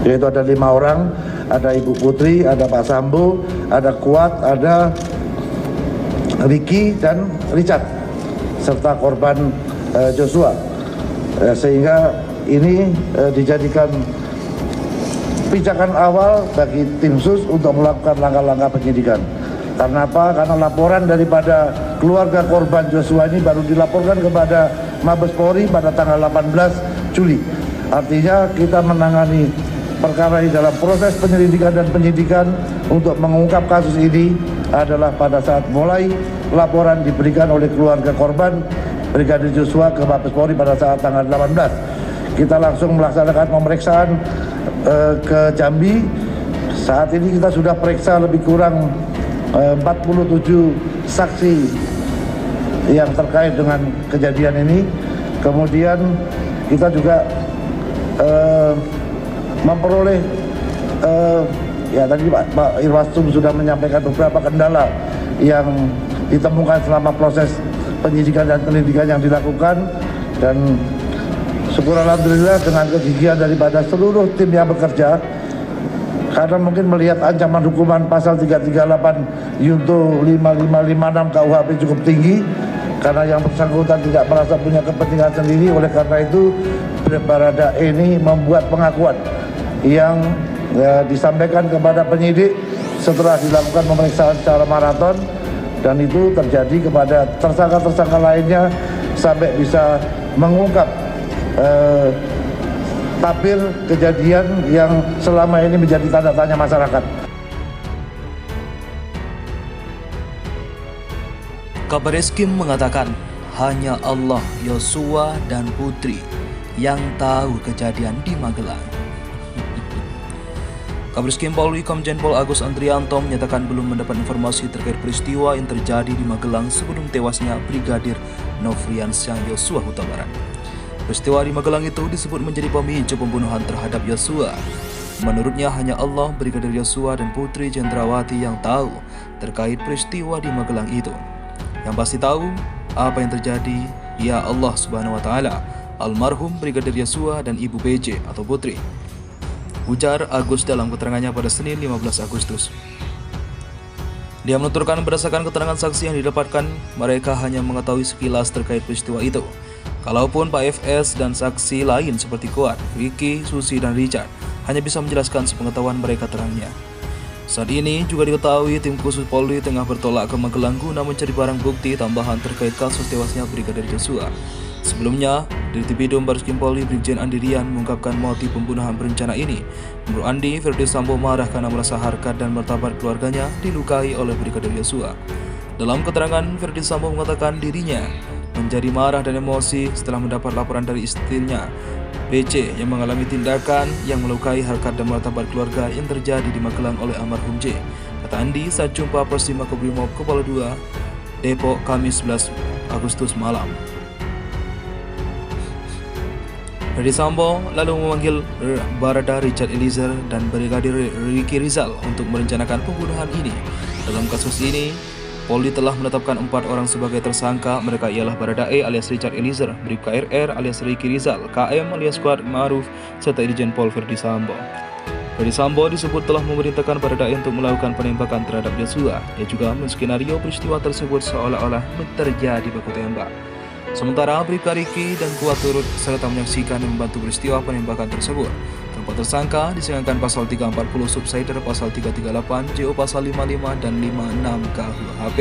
yaitu ada 5 orang, ada Ibu Putri, ada Pak Sambo, ada Kuat, ada Ricky dan Richard, serta korban Joshua. Sehingga ini dijadikan pijakan awal bagi tim sus untuk melakukan langkah-langkah penyidikan. Karena apa? Karena laporan daripada keluarga korban Joshua ini baru dilaporkan kepada Mabes Polri pada tanggal 18 Juli. Artinya kita menangani perkara ini dalam proses penyelidikan dan penyidikan untuk mengungkap kasus ini adalah pada saat mulai laporan diberikan oleh keluarga korban Brigadir Joshua ke Mabes Polri pada saat tanggal 18. Kita langsung melaksanakan pemeriksaan ke Jambi. Saat ini kita sudah periksa lebih kurang 47 saksi yang terkait dengan kejadian ini. Kemudian kita juga memperoleh ya tadi Pak Irwasum sudah menyampaikan beberapa kendala yang ditemukan selama proses penyidikan dan penyelidikan yang dilakukan, dan syukur alhamdulillah dengan kegigihan daripada seluruh tim yang bekerja, karena mungkin melihat ancaman hukuman pasal 338 Yunto 5556 KUHP cukup tinggi, karena yang bersangkutan tidak merasa punya kepentingan sendiri. Oleh karena itu Baradae ini membuat pengakuan yang disampaikan kepada penyidik setelah dilakukan pemeriksaan secara maraton, dan itu terjadi kepada tersangka-tersangka lainnya sampai bisa mengungkap tabir kejadian yang selama ini menjadi tanda tanya masyarakat. Kabar Eskrim mengatakan hanya Allah, Joshua dan Putri yang tahu kejadian di Magelang. Kabar Eskrim Polri Komjen Pol Agus Andrianto menyatakan belum mendapat informasi terkait peristiwa yang terjadi di Magelang sebelum tewasnya Brigadir Nofriansyah Joshua Huta Barat. Peristiwa di Magelang itu disebut menjadi pemicu pembunuhan terhadap Joshua. Menurutnya hanya Allah, Brigadir Joshua dan Putri Cendrawati yang tahu terkait peristiwa di Magelang itu. Yang pasti tahu apa yang terjadi ya Allah Subhanahu wa taala, almarhum Brigadir Joshua dan Ibu PJ atau Putri, ujar Agus dalam keterangannya pada Senin 15 Agustus. Dia menuturkan berdasarkan keterangan saksi yang didapatkan, mereka hanya mengetahui sekilas terkait peristiwa itu. Kalaupun Pak FS dan saksi lain seperti Kuat, Ricky, Susi, dan Richard hanya bisa menjelaskan sepengetahuan mereka terangnya. Saat ini juga diketahui tim khusus Polri tengah bertolak ke Magelang guna mencari barang bukti tambahan terkait kasus tewasnya Brigadir Joshua. Sebelumnya, Dirtipidum Bareskrim Polri Brigjen Andi Rian mengungkapkan motif pembunuhan berencana ini. Menurut Andi, Verdi Sambo marah karena merasa harkat dan martabat keluarganya dilukai oleh Brigadir Joshua. Dalam keterangan, Verdi Sambo mengatakan dirinya menjadi marah dan emosi setelah mendapat laporan dari istrinya BC yang mengalami tindakan yang melukai harkat dan martabat keluarga yang terjadi di Magelang oleh almarhum J. Kata Andi saat jumpa Polres Makobrimob Kepala 2 Depok Kamis 11 Agustus malam. Verdi Sambo lalu memanggil Barada Richard Eliezer dan Brigadir Ricky Rizal untuk merencanakan pembunuhan ini. Dalam kasus ini, Polri telah menetapkan 4 orang sebagai tersangka. Mereka ialah Baradae alias Richard Eliezer, Bribka RR alias Ricky Rizal, KM alias Kuat Ma'ruf, serta Irjen Pol Verdi Sambo. Verdi Sambo disebut telah memerintahkan Baradae untuk melakukan penembakan terhadap Joshua. Dia juga menskenario peristiwa tersebut seolah-olah terjadi baku tembak. Sementara Bribka Ricky dan Kuat turut serta menyaksikan dan membantu peristiwa penembakan tersebut. Keempat tersangka disangkakan pasal 340 subsider, pasal 338, JO pasal 55 dan 56 KUHP.